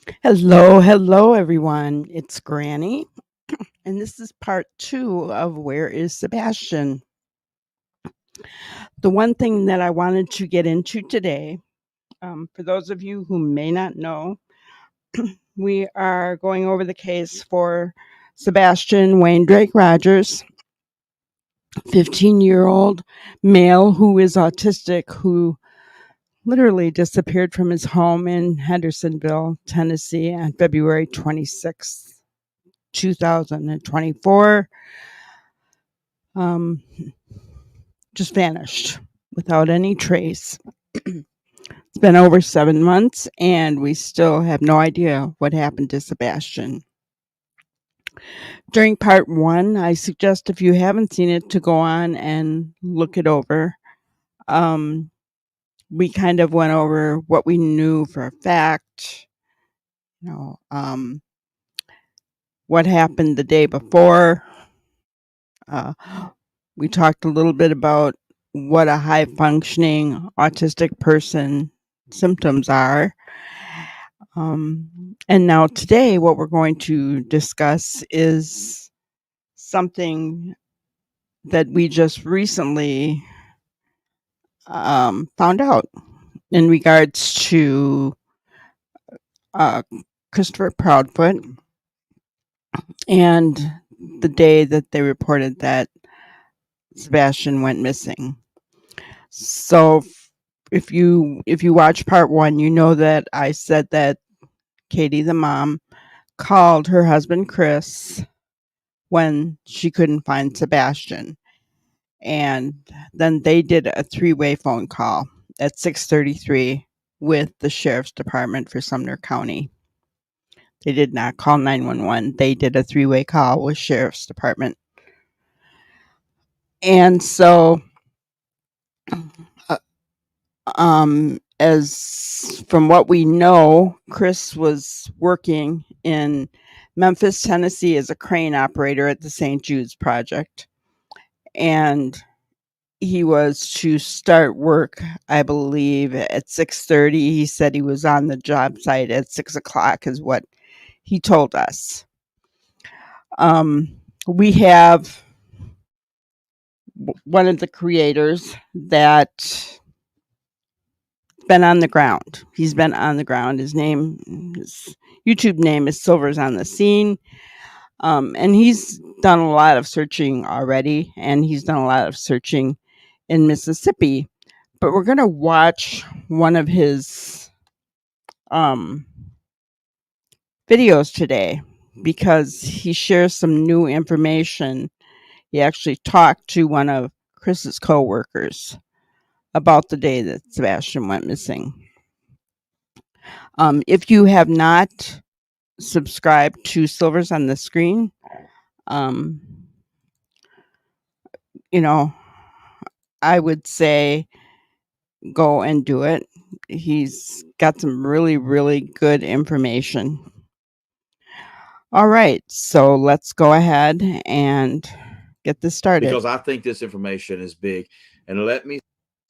Hello, everyone. It's Granny, and this is part two of Where is Sebastian? The one thing that I wanted to get into today, for those of you who may not know, we are going over the case for Sebastian Wayne Drake Rogers, 15-year-old male who is autistic, who literally disappeared from his home in Hendersonville, Tennessee on February 26th, 2024. Um, just vanished without any trace. It's been over 7 months, and we still have no idea what happened to Sebastian. During part one, I suggest if you haven't seen it to go on and look it over. Um, we kind of went over what we knew for a fact, you know, what happened the day before. Uh, we talked a little bit about what a high functioning autistic person symptoms are. And now today, what we're going to discuss is something that we just recently found out in regards to uh, Christopher Proudfoot and the day that they reported that Sebastian went missing. So if you watch part one, you know that I said that Katie, the mom, called her husband Chris when she couldn't find Sebastian. And then they did a three-way phone call at 6:33 with the sheriff's department for Sumner County. They did not call 911. They did a three-way call with sheriff's department. And so uh, as from what we know, Chris was working in Memphis, Tennessee as a crane operator at the St. Jude's Project. And he was to start work, I believe, at 6:30. He said he was on the job site at 6 o'clock, is what he told us. We have one of the creators that's been on the ground. He's been on the ground. His YouTube name is Silver's on the Scene. And he's done a lot of searching already, and he's done a lot of searching in Mississippi. But we're going to watch one of his videos today because he shares some new information. He actually talked to one of Chris's coworkers about the day that Sebastian went missing. If you have not subscribed to Silver's on the Screen, um, you know, I would say go and do it. He's got some really, really good information. All right, so let's go ahead and get this started. Because I think this information is big. And let me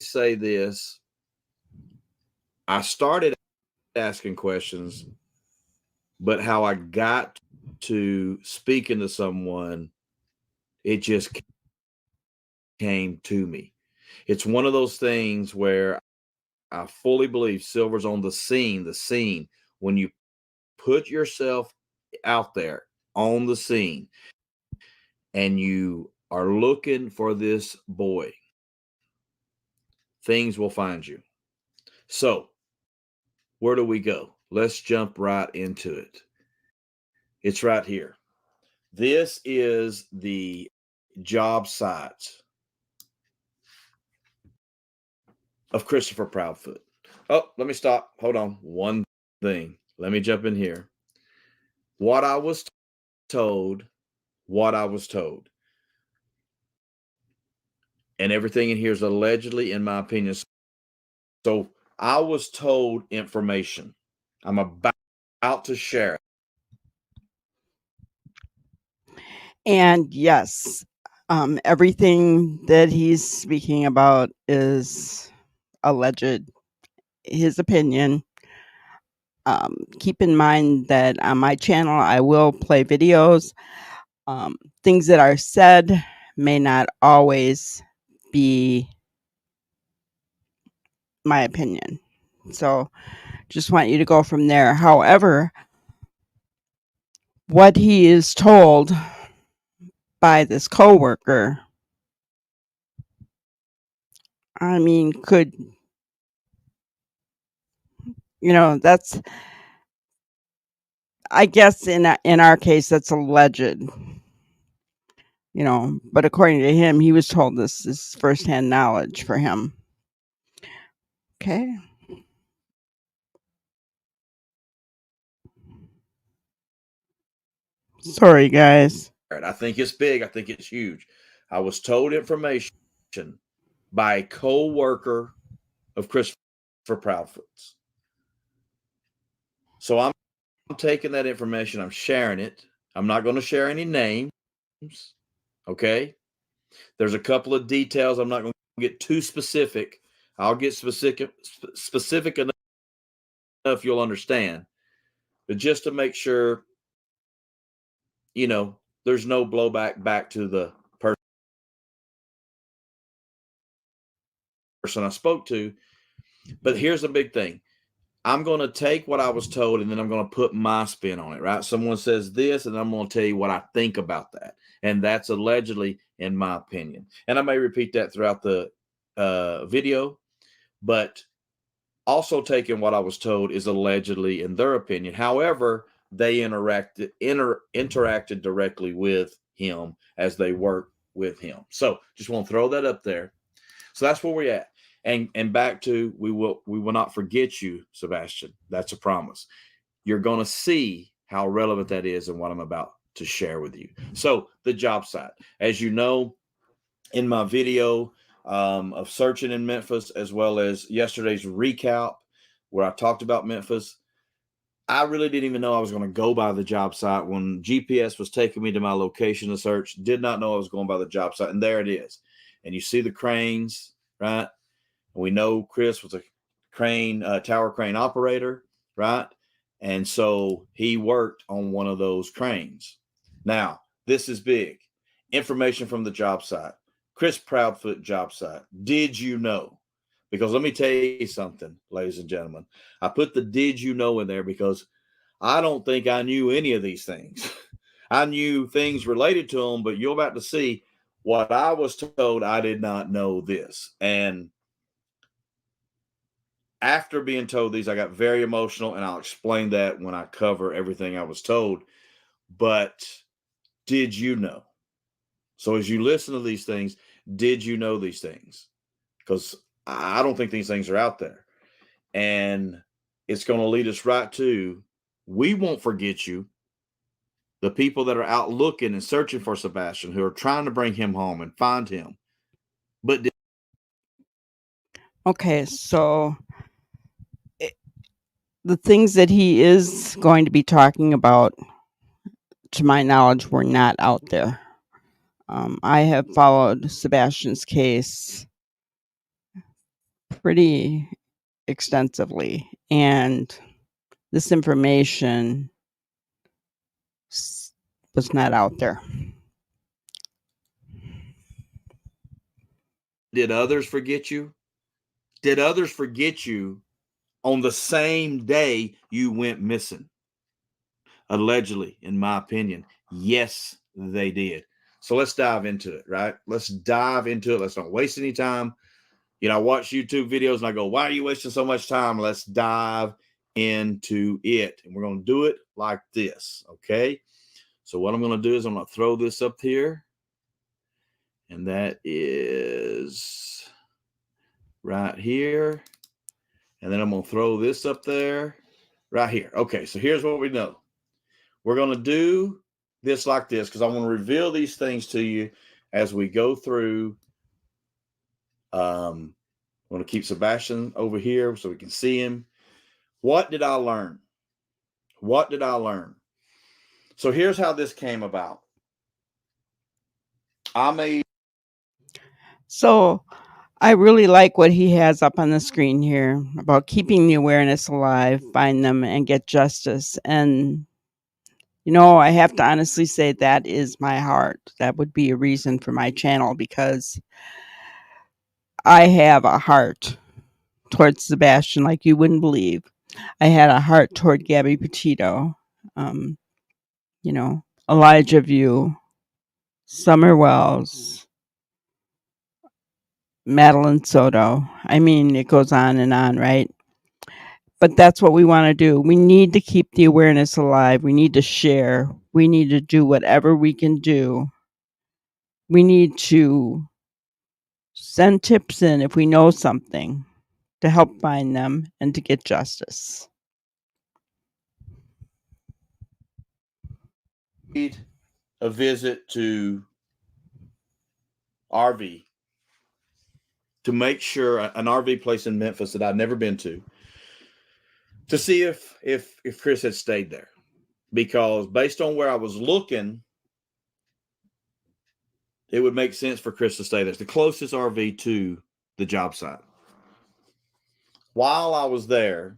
say this. I started asking questions, but how I got to speaking to someone, it just came to me. It's one of those things where I fully believe Silver's on the scene. When you put yourself out there on the scene and you are looking for this boy, things will find you. So, where do we go? Let's jump right into it. It's right here. This is the job site of Christopher Proudfoot. Oh, let me stop. Hold on. One thing. Let me jump in here. What I was told, and everything in here is allegedly, in my opinion. So I was told information. I'm about to share it. And yes, everything that he's speaking about is alleged, his opinion. Keep in mind that on my channel, I will play videos. Things that are said may not always be my opinion. So just want you to go from there. However, what he is told by this coworker, I mean, could, that's, I guess in our case, that's alleged, but according to him, he was told this is firsthand knowledge for him. Okay. Sorry, guys. I think it's big. I think it's huge. I was told information by a co-worker of Christopher Proudfoot's. So I'm taking that information, I'm sharing it. I'm not going to share any names. Okay. There's a couple of details. I'm not going to get too specific. I'll get specific enough you'll understand. But just to make sure, there's no blowback back to the person I spoke to. But here's the big thing. I'm going to take what I was told and then I'm going to put my spin on it, right? Someone says this and I'm going to tell you what I think about that. And that's allegedly, in my opinion. And I may repeat that throughout the video, but also taking what I was told is allegedly in their opinion. However, they interacted directly with him as they worked with him. So just want to throw that up there. So that's where we're at. And back to we will not forget you, Sebastian. That's a promise. You're going to see how relevant that is and what I'm about to share with you. So the job site, as you know, in my video of searching in Memphis, as well as yesterday's recap where I talked about Memphis, I really didn't even know I was going to go by the job site when GPS was taking me to my location to search. Did not know I was going by the job site, and there it is. And you see the cranes, right? We know Chris was a tower crane operator, right? And so he worked on one of those cranes. Now, this is big. Information from the job site. Chris Proudfoot job site. Did you know? Because let me tell you something, ladies and gentlemen. I put the did you know in there because I don't think I knew any of these things. I knew things related to them, but you're about to see what I was told. I did not know this. And after being told these, I got very emotional, and I'll explain that when I cover everything I was told. But did you know? So as you listen to these things, did you know these things? Because I don't think these things are out there. And it's going to lead us right to, we won't forget you. The people that are out looking and searching for Sebastian, who are trying to bring him home and find him. But Okay, so the things that he is going to be talking about, to my knowledge, were not out there. I have followed Sebastian's case pretty extensively, and this information was not out there. did others forget you? Did others forget you on the same day you went missing? Allegedly, in my opinion, yes, they did. So let's dive into it, right? Let's dive into it. Let's not waste any time. I watch YouTube videos and I go, why are you wasting so much time? Let's dive into it. And we're going to do it like this, okay? So what I'm going to do is I'm going to throw this up here. And that is right here. And then I'm going to throw this up there right here. Okay, so here's what we know. We're going to do this like this because I want to reveal these things to you as we go through. I'm going to keep Sebastian over here so we can see him. What did I learn? What did I learn? So here's how this came about. So I really like what he has up on the screen here about keeping the awareness alive, find them, and get justice. And, I have to honestly say that is my heart. That would be a reason for my channel because I have a heart towards Sebastian like you wouldn't believe. I had a heart toward Gabby Petito, um, Elijah View, Summer Wells, Madeline Soto. I mean, it goes on, right? But that's what we want to do. We need to keep the awareness alive. We need to share. We need to do whatever we can do. We need to send tips in if we know something to help find them and to get justice. A visit to RV to make sure an RV place in Memphis that I'd never been to see if Chris had stayed there, because based on where I was looking, it would make sense for Chris to stay there. It's the closest RV to the job site. While I was there,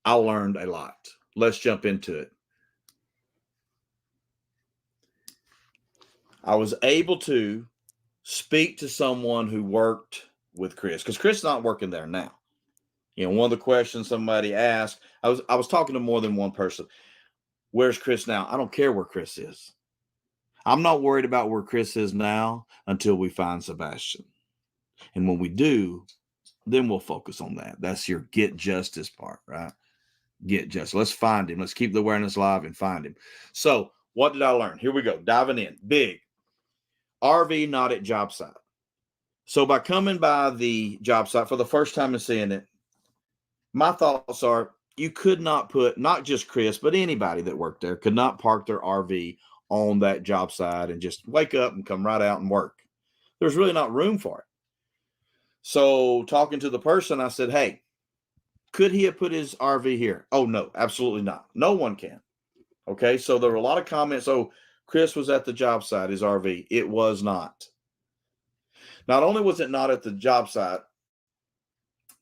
I learned a lot. Let's jump into it. I was able to speak to someone who worked with Chris, because Chris is not working there now. One of the questions somebody asked, I was talking to more than one person. Where's Chris now? I don't care where Chris is. I'm not worried about where Chris is now until we find Sebastian. And when we do, then we'll focus on that. That's your get justice part, right? Get justice. Let's find him. Let's keep the awareness alive and find him. So, what did I learn? Here we go. Diving in. Big. RV not at job site. So, by coming by the job site for the first time and seeing it, my thoughts are you could not put, not just Chris, but anybody that worked there could not park their RV on that job site and just wake up and come right out and work. There's really not room for it. So talking to the person, I said, hey, could he have put his RV here? Oh, no, absolutely not. No one can. Okay, so there were a lot of comments. Oh, Chris was at the job site, his RV. It was not. Not only was it not at the job site,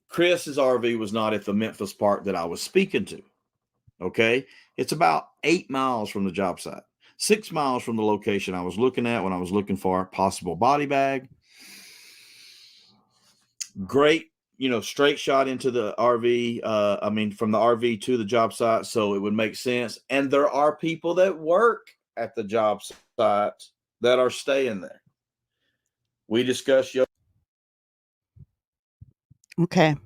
Chris's RV was not at the Memphis park that I was speaking to. Okay, it's about 8 miles from the job site, 6 miles from the location I was looking at when I was looking for a possible body bag. Great, straight shot into the RV. From the RV to the job site, so it would make sense. And there are people that work at the job site that are staying there. We discussed. Okay.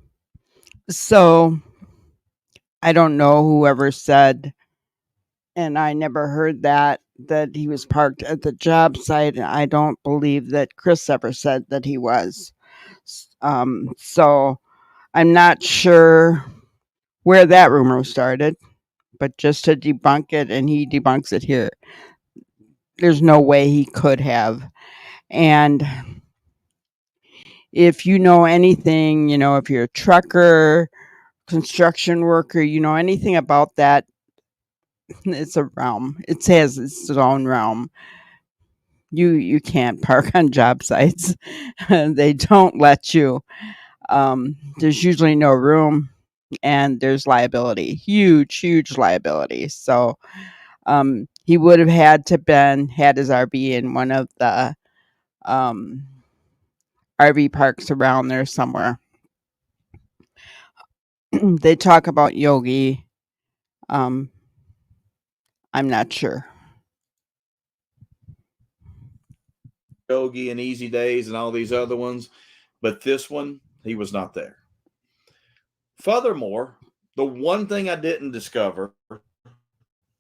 So I don't know whoever said, and I never heard that he was parked at the job site. And I don't believe that Chris ever said that he was. So I'm not sure where that rumor started, but just to debunk it, and he debunks it here, there's no way he could have. And if you know anything, if you're a trucker, construction worker, anything about that, it's a realm. It has its own realm. You can't park on job sites. They don't let you. There's usually no room, and there's liability, huge liability. So he would have had his RV in one of the um, RV parks around there somewhere. They talk about Yogi. Um, I'm not sure. Yogi and Easy Days and all these other ones, but this one, he was not there. Furthermore, the one thing I didn't discover,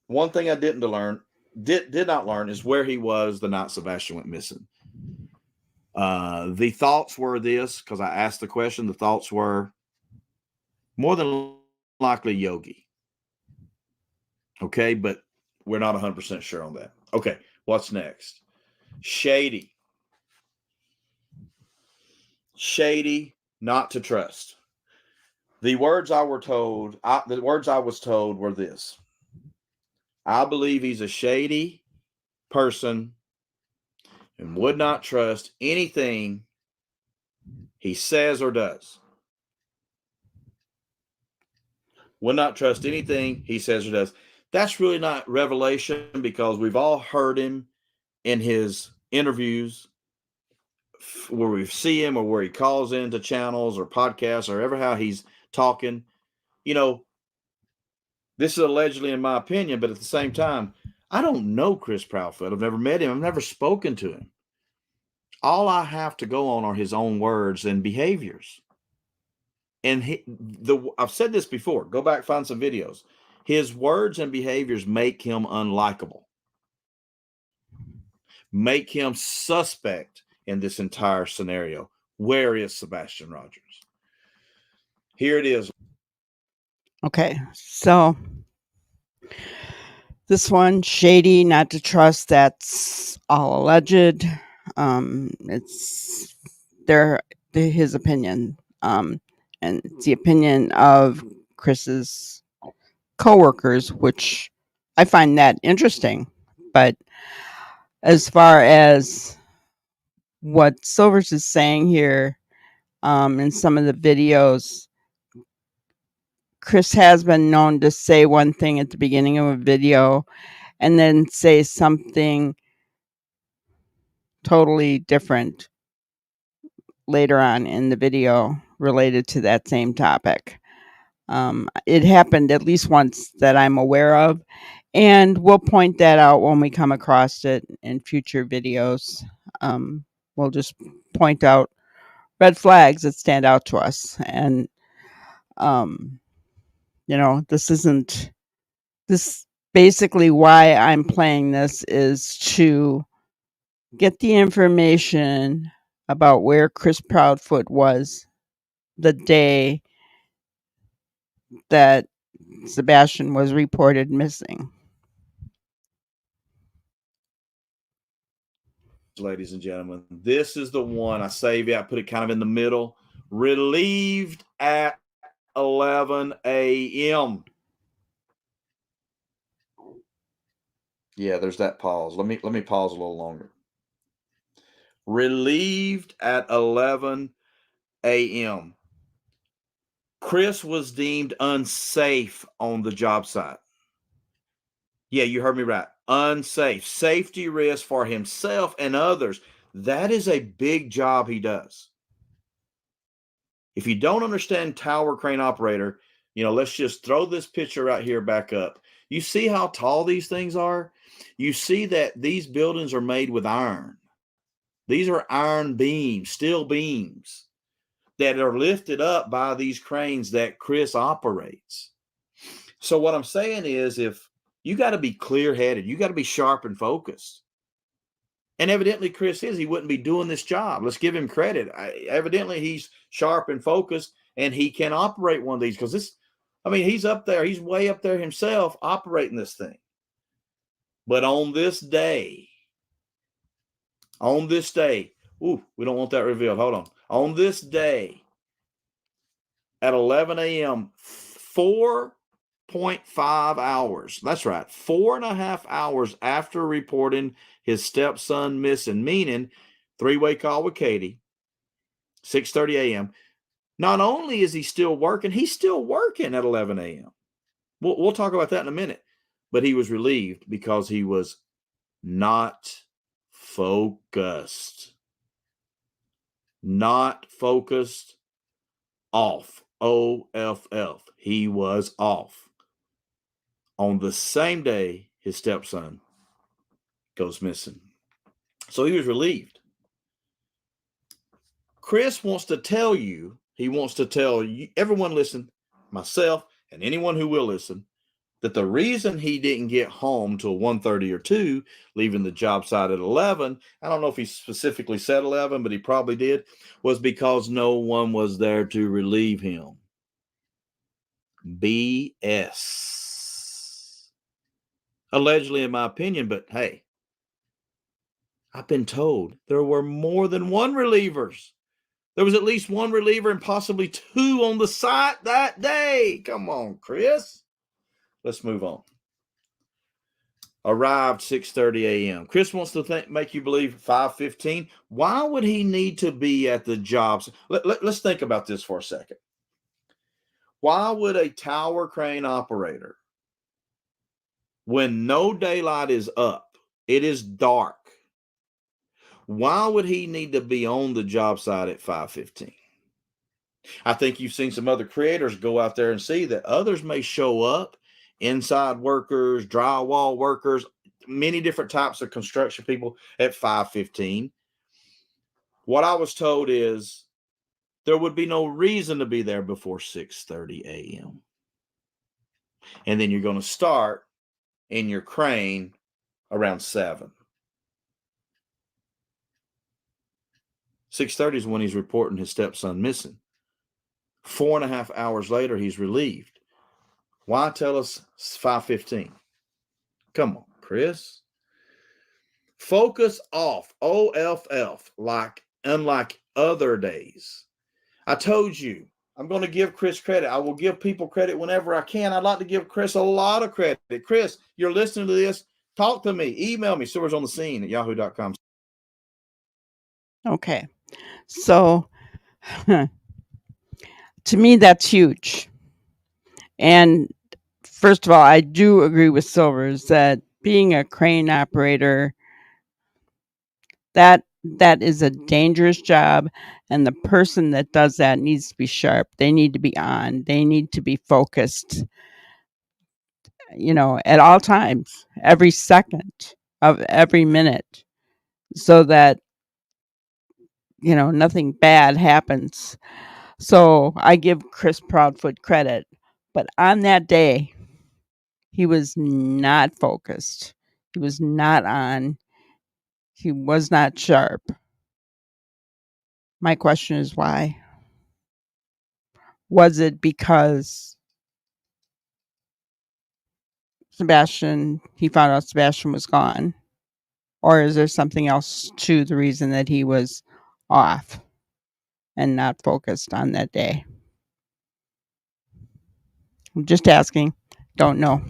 one thing I did not learn is where he was the night Sebastian went missing. The thoughts were this, because I asked the question, the thoughts were more than likely Yogi. Okay, but we're not 100% sure on that. Okay, what's next? Shady. Shady, not to trust. The words I was told were this. I believe he's a shady person and would not trust anything he says or does. Will not trust anything he says or does. That's really not revelation, because we've all heard him in his interviews where we see him, or where he calls into channels or podcasts, or ever how he's talking. You know, this is allegedly in my opinion, but at the same time, I don't know Chris Proudfoot. I've never met him. I've never spoken to him. All I have to go on are his own words and behaviors. And I've said this before. Go back, find some videos. His words and behaviors make him unlikable, make him suspect in this entire scenario. Where is Sebastian Rogers? Here it is. Okay, so this one, shady, not to trust, that's all alleged. It's his opinion, and it's the opinion of Chris's coworkers, which I find that interesting. But as far as what Silvers is saying here, in some of the videos, Chris has been known to say one thing at the beginning of a video and then say something totally different later on in the video related to that same topic. It happened at least once that I'm aware of, and we'll point that out when we come across it in future videos. We'll just point out red flags that stand out to us. And, this basically why I'm playing this is to get the information about where Chris Proudfoot was the day that Sebastian was reported missing. Ladies and gentlemen, this is the one I save you. I put it kind of in the middle. Relieved at 11 a.m. Yeah, there's that pause. Let me pause a little longer. Relieved at 11 a.m. Chris was deemed unsafe on the job site. Yeah, you heard me right. Unsafe. Safety risk for himself and others. That is a big job he does. If you don't understand tower crane operator, let's just throw this picture right here back up. You see how tall these things are? You see that these buildings are made with iron. These are iron beams, steel beams that are lifted up by these cranes that Chris operates. So what I'm saying is, if you got to be clear-headed, you got to be sharp and focused. And evidently Chris he wouldn't be doing this job. Let's give him credit. Evidently he's sharp and focused, and he can operate one of these, because he's up there. He's way up there himself operating this thing. But on this day, ooh, we don't want that revealed. Hold on. On this day at 11 a.m., 4.5 hours. That's right. 4.5 hours after reporting his stepson missing, meaning three-way call with Katie, 6:30 a.m. Not only is he still working, he's still working at 11 a.m. We'll talk about that in a minute. But he was relieved because he was not focused. Not focused. Off. OFF. He was off. On the same day, his stepson goes missing. So he was relieved. Chris wants to tell you, everyone listen, myself and anyone who will listen, that the reason he didn't get home till 1:30 or 2, leaving the job site at 11, I don't know if he specifically said 11, but he probably did, was because no one was there to relieve him. BS. Allegedly, in my opinion, but hey, I've been told there were more than one relievers. There was at least one reliever and possibly two on the site that day. Come on, Chris. Let's move on. arrived 6:30 a.m. Chris wants to make you believe 5:15. Why would he need to be at the job? Let's think about this for a second. Why would a tower crane operator, when no daylight is up, it is dark, why would he need to be on the job site at 5:15? I think you've seen some other creators go out there and see that others may show up, inside workers, drywall workers, many different types of construction people at 5:15. What I was told is there would be no reason to be there before 6:30 a.m. And then you're going to start in your crane around 7. 6:30 is when he's reporting his stepson missing. 4.5 hours later, he's relieved. Why tell us 5:15? Come on, Chris. Focus off, OFF, unlike other days. I told you, I'm going to give Chris credit. I will give people credit whenever I can. I'd like to give Chris a lot of credit. Chris, you're listening to this. Talk to me. Email me, silversonthescene@yahoo.com. Okay. So to me, that's huge. And first of all, I do agree with Silvers that being a crane operator, that is a dangerous job, and the person that does that needs to be sharp. They need to be on. They need to be focused, at all times, every second of every minute, so that nothing bad happens. So I give Chris Proudfoot credit, but on that day, he was not focused. He was not on. He was not sharp. My question is why? Was it because he found out Sebastian was gone? Or is there something else to the reason that he was off and not focused on that day? I'm just asking. Don't know.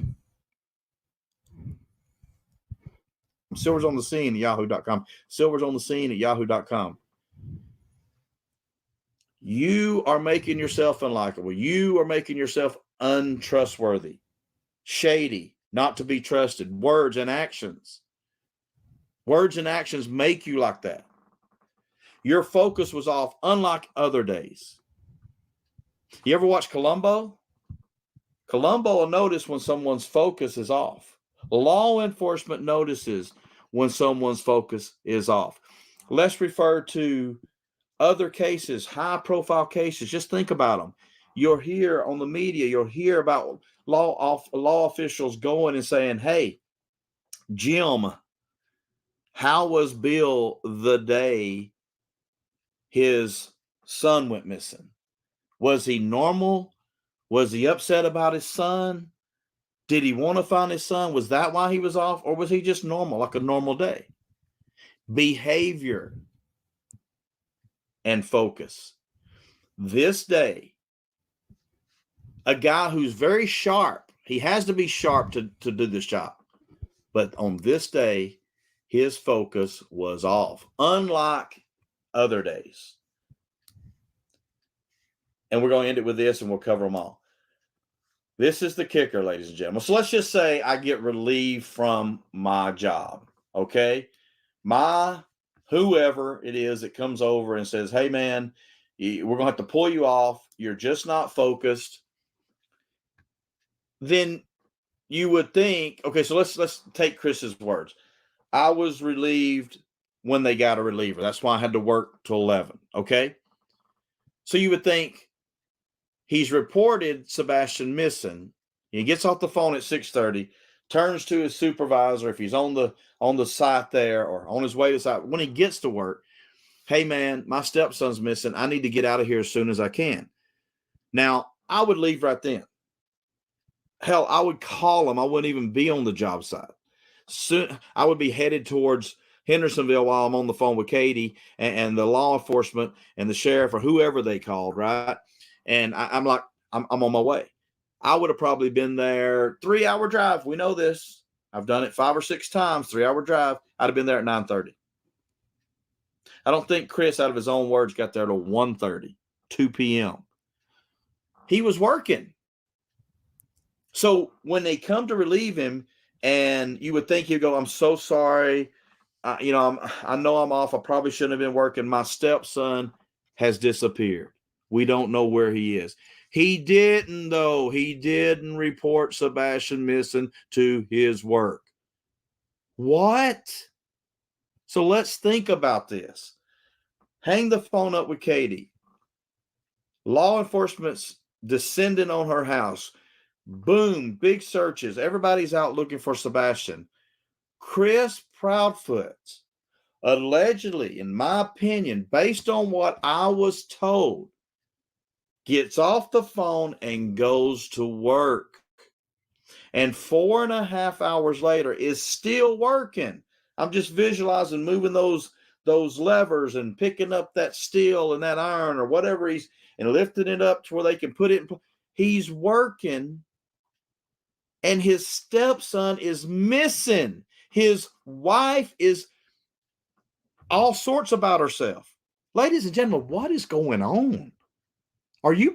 Silvers on the Scene at yahoo.com. Silvers on the Scene at yahoo.com. You are making yourself unlikable. You are making yourself untrustworthy, shady, not to be trusted. Words and actions. Words and actions make you like that. Your focus was off, unlike other days. You ever watch Columbo? Columbo will notice when someone's focus is off. Law enforcement notices when someone's focus is off. Let's refer to other cases, high-profile cases. Just think about them. You'll hear on the media, you'll hear about law officials going and saying, hey, Jim, how was Bill the day his son went missing? Was he normal? Was he upset about his son? Did he want to find his son? Was that why he was off? Or was he just normal, like a normal day? Behavior and focus. This day, a guy who's very sharp, he has to be sharp to do this job. But on this day, his focus was off, unlike other days. And we're going to end it with this, and we'll cover them all. This is the kicker, ladies and gentlemen. So let's just say I get relieved from my job, okay? My whoever it is that comes over and says, hey, man, we're going to have to pull you off. You're just not focused. Then you would think, okay, so let's take Chris's words. I was relieved when they got a reliever. That's why I had to work till 11, okay? So you would think he's reported Sebastian missing. He gets off the phone at 6:30, turns to his supervisor if he's on the site there or on his way to site. When he gets to work, hey, man, my stepson's missing. I need to get out of here as soon as I can. Now, I would leave right then. Hell, I would call him. I wouldn't even be on the job site. Soon, I would be headed towards Hendersonville while I'm on the phone with Katie and the law enforcement and the sheriff or whoever they called, right? And I'm like, I'm on my way. I would have probably been there 3-hour drive. We know this. I've done it 5 or 6 times, 3-hour drive. I'd have been there at 9:30. I don't think Chris, out of his own words, got there till 1:30, 2 p.m. He was working. So when they come to relieve him, and you would think he'd go, "I'm so sorry. I know I'm off. I probably shouldn't have been working. My stepson has disappeared. We don't know where he is." He didn't, though. He didn't report Sebastian missing to his work. What? So let's think about this. Hang the phone up with Katie. Law enforcement's descending on her house. Boom, big searches. Everybody's out looking for Sebastian. Chris Proudfoot, allegedly, in my opinion, based on what I was told, gets off the phone and goes to work. And 4.5 hours later is still working. I'm just visualizing moving those levers and picking up that steel and that iron or whatever and lifting it up to where they can put it in. He's working, and his stepson is missing. His wife is all sorts about herself. Ladies and gentlemen, what is going on? Are you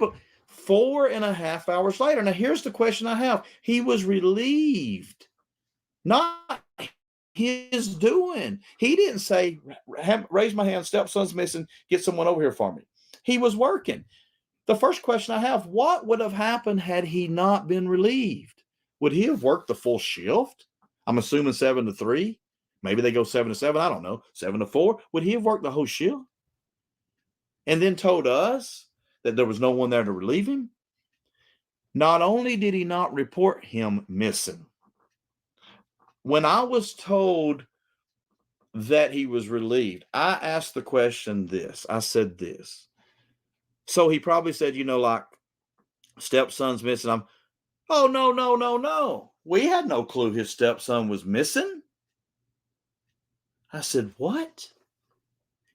4.5 hours later? Now, here's the question I have. He was relieved, not his doing. He didn't say, "Raise my hand, stepson's missing, get someone over here for me." He was working. The first question I have, what would have happened had he not been relieved? Would he have worked the full shift? I'm assuming 7 to 3. Maybe they go 7 to 7. I don't know. 7 to 4. Would he have worked the whole shift? And then told us that there was no one there to relieve him? Not only did he not report him missing, when I was told that he was relieved, I asked the question this. I said this. So he probably said, like, stepson's missing. Oh, no, no, no, no. We had no clue his stepson was missing. I said, what?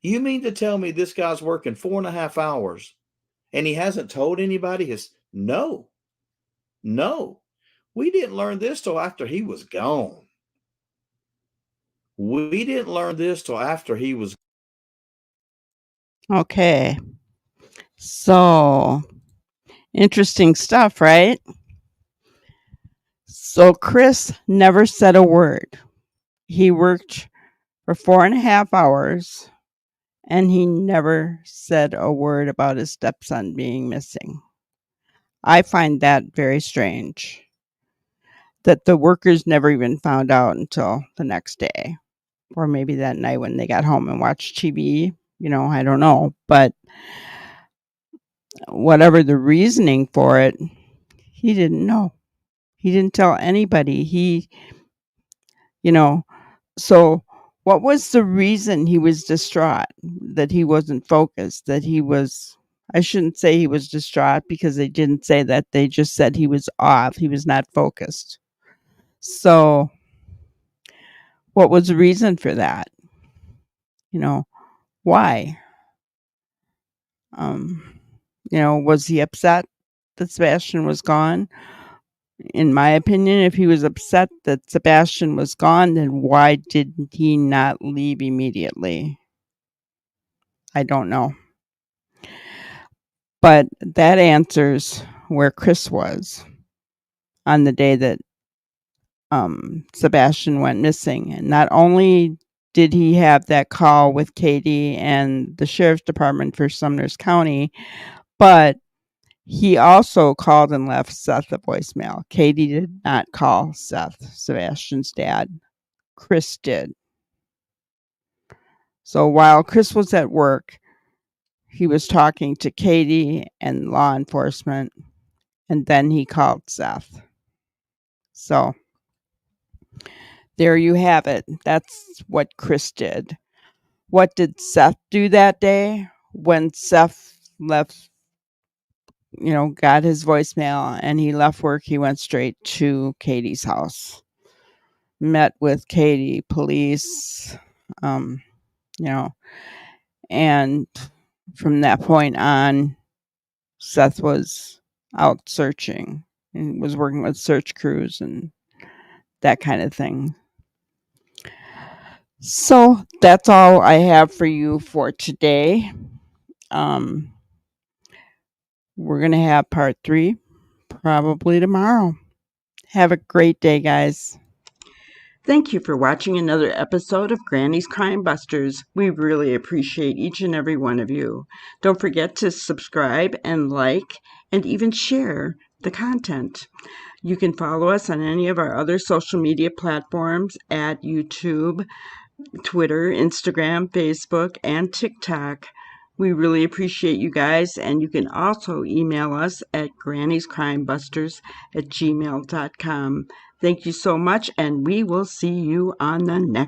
You mean to tell me this guy's working 4.5 hours and he hasn't told anybody? No. We didn't learn this till after he was gone. We didn't learn this till after he was. Okay. So, interesting stuff, right? So, Chris never said a word. He worked for 4.5 hours and he never said a word about his stepson being missing. I find that very strange. That the workers never even found out until the next day, or maybe that night when they got home and watched TV. I don't know. But whatever the reasoning for it, he didn't know. He didn't tell anybody. So what was the reason he was distraught? That he wasn't focused, I shouldn't say he was distraught because they didn't say that. They just said he was off. He was not focused. So what was the reason for that? Why? Was he upset that Sebastian was gone? In my opinion, if he was upset that Sebastian was gone, then why did he not leave immediately? I don't know. But that answers where Chris was on the day that Sebastian went missing. And not only did he have that call with Katie and the sheriff's department for Sumners County, but he also called and left Seth a voicemail. Katie did not call Seth, Sebastian's dad. Chris did. So while Chris was at work, he was talking to Katie and law enforcement, and then he called Seth. So there you have it. That's what Chris did. What did Seth do that day? When Seth left, got his voicemail and he left work, he went straight to Katie's house. Met with Katie, police, and from that point on, Seth was out searching and was working with search crews and that kind of thing. So that's all I have for you for today. Um, we're going to have part 3 probably tomorrow. Have a great day, guys. Thank you for watching another episode of Granny's Crime Busters. We really appreciate each and every one of you. Don't forget to subscribe and like and even share the content. You can follow us on any of our other social media platforms at YouTube, Twitter, Instagram, Facebook, and TikTok. We really appreciate you guys, and you can also email us at granny'scrimebusters@gmail.com. Thank you so much, and we will see you on the next